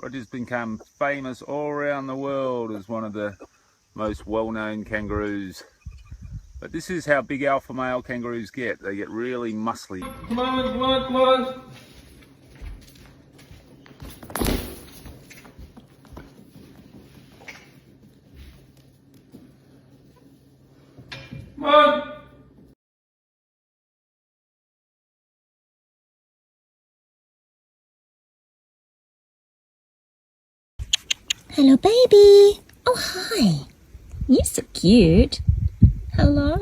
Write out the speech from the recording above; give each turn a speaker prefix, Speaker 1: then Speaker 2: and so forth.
Speaker 1: Roger's become famous all around the world as one of the most well-known kangaroos. But this is how big alpha male kangaroos get. They get really muscly.
Speaker 2: Come on, come on, come on. Come on.
Speaker 3: Hello, baby. Oh, hi. You're so cute. Hello.